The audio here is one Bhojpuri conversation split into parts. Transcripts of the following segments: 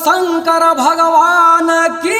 शंकर भगवान की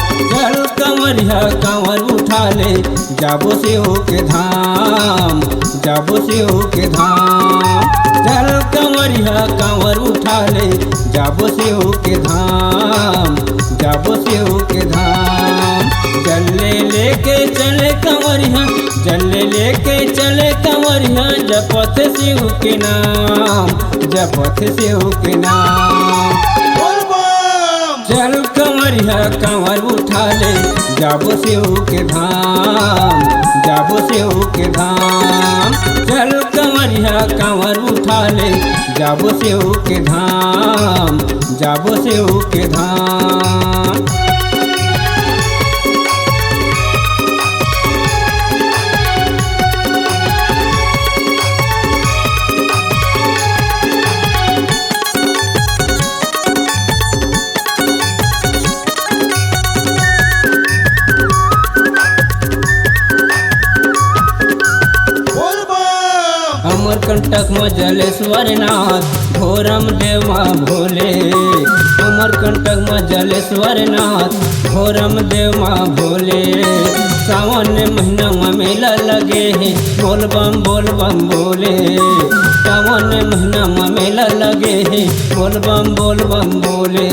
चल कंवरिया कंवर उठा ले जाबो शिव के धाम, जाबो शिव के धाम। चल कंवरिया कंवर उठा ले जाबो शिव के धाम, जाबो शिव के धाम। जल्ले लेके चले कंवरिया, जल्ले लेके चले कंवरिया, जपत शिव के नाम, जपत शिव के नाम। चल कंवरिया कंवर उठा ले जाबो शिव के धाम, जाबो शिव के धाम। चल कंवरिया कंवर उठा ले जाबो शिव के धाम, जाबो शिव के धाम। अमरकंटक में जलेश्वर नाथ घोरम देवा भोले, अमरकंटक में जलेश्वर नाथ घोरम देवा भोले। सावन महीना में मेला लगे है बोल बम बोले, सावन महीना में मेला लगे है बोल बम बोले।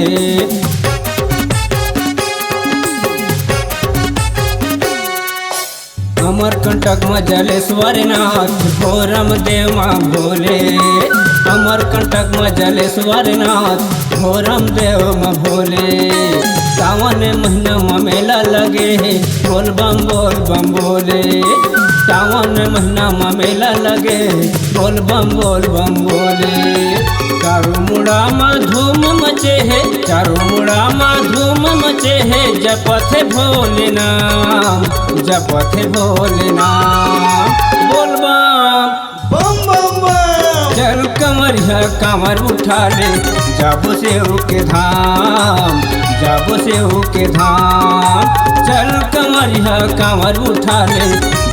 अमरकंटक में जलेश्वर नाथ घोरम देवा भोले, अमरकंटक में जलेश्वर नाथ घोरम देवा भोले। सावन महीना में मेला लगे है बोल बम बोले, सावन महीना में मेला लगे बोल बम बोले। चारों मुड़ा में धूम मचे है, चारों मुड़ा में धूम मचे है, जपत भोले नाम, जपत भोले नाम। बोल बम बम बम। चल कंवरिया कंवर उठा ले जाबो शिव के धाम, जाबो शिव के धाम। चल कंवरिया कंवर उठा ले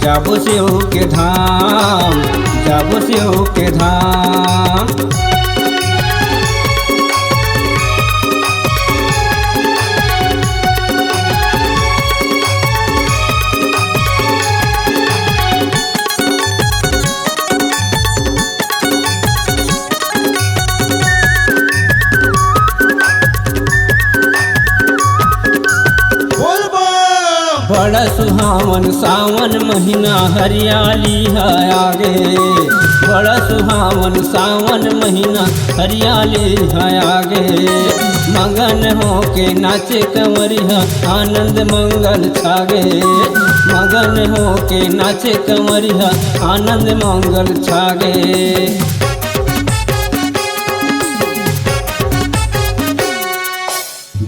जाबो शिव के धाम, जाबो शिव के धाम। बड़ा सुहावन सावन महीना हरियाली है आगे, बड़ा सुहावन सावन महीना हरियाली है आगे। मगन हो के नाचे कंवरिया आनंद मंगल छागे, मगन हो के नाचे कंवरिया आनंद मंगल छागे।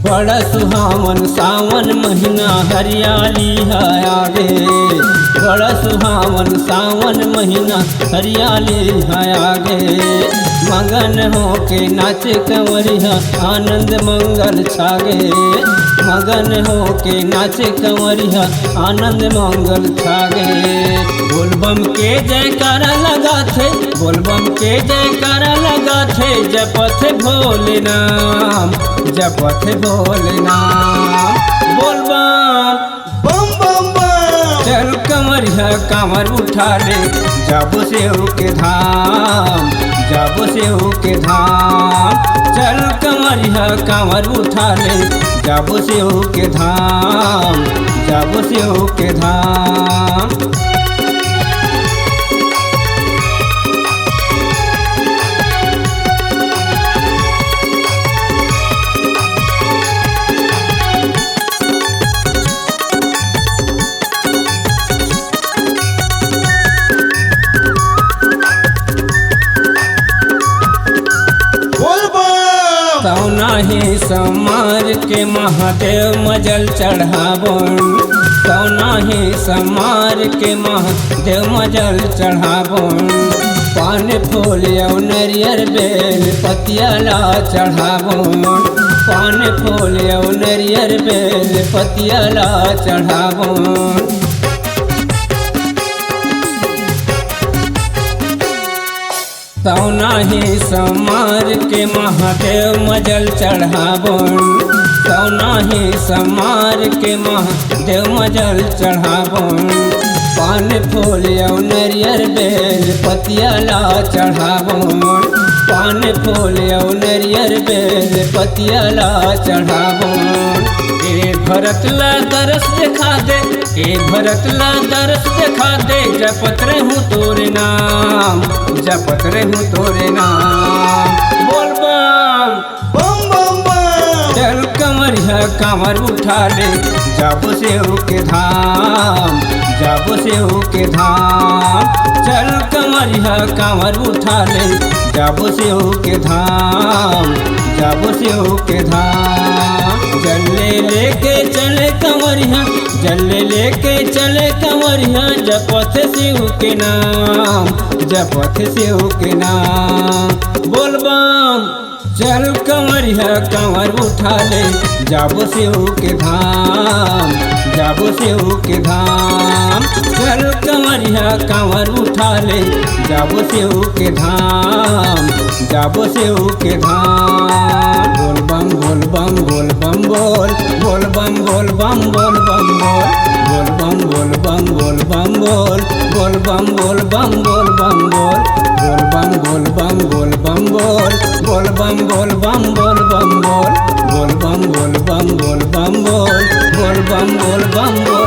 बड़ा सुहावन सावन महीना हरियाली है आगे, बड़ा सुहावन सावन महीना हरियाली है आगे। मगन हो के नाचे कंवरिया आनंद मंगल छागे, मगन हो के नाचे कंवरिया आनंद मंगल छागे। बोलबम के जयकारा लगा थे, बोलबम के जयकारा लगा थे, जपत भोले नाम, जपत भोले नाम। बोल बम बम बम। चल कंवरिया कंवर उठा ले जाबो शिव के धाम, जाबो शिव के धाम। चल कंवरिया कंवर उठा ले जाबो शिव के धाम, जाबो शिव के धाम। ही समार के महादेव मजल चढ़ावन कौना ही समार के महादेव मजल चढ़ावन पान फूल और नरियर बेल पतियाला चढ़ावन पान फूल और नरियर बेल पतियाला चढ़ावन कौना ही समार के महादेव मजल चढ़ावन कौना ही समार के महादेव मजल चढ़ावन पान फूल और नरियर बेल पतियाला चढ़ावन पान फूल और नरियर बेल पतियाला चढ़ावन ए भरत ला दरस दिखा दे ए भरत ला दरस दिखा दे जपत रहूं तोरे नाम जपत रहूं तोरे नाम बोल बम बम बम बम चल कमरिया कमर उठा ले जाबो से के धाम जाबो से के धाम चल कमरिया कमर उठा ले जाबो से के धाम जाबो से के धाम जल्ले लेके चले कमरिया जल्ले लेके चले कमरिया जपथ शिव के नाम जपथ शिव के नाम बोल बम चल कमरिया कमर उठा ले जाबो शिव के धाम जाबो शिव के धाम चल कमरिया कमर उठा ले जाबो शिव के धाम जाबो शिव के धाम बोल बम बोल बम बोल बम बोल बोल बम बोल बम बोल बम बोल बोल बम बोल बम बोल बोल बम बोल बम बोल बोल बम बोल बम बोल बम बोल बम बोल बम बोल बम बोल बम बोल बम बोल बोल बम बोल बम बोल बम बोल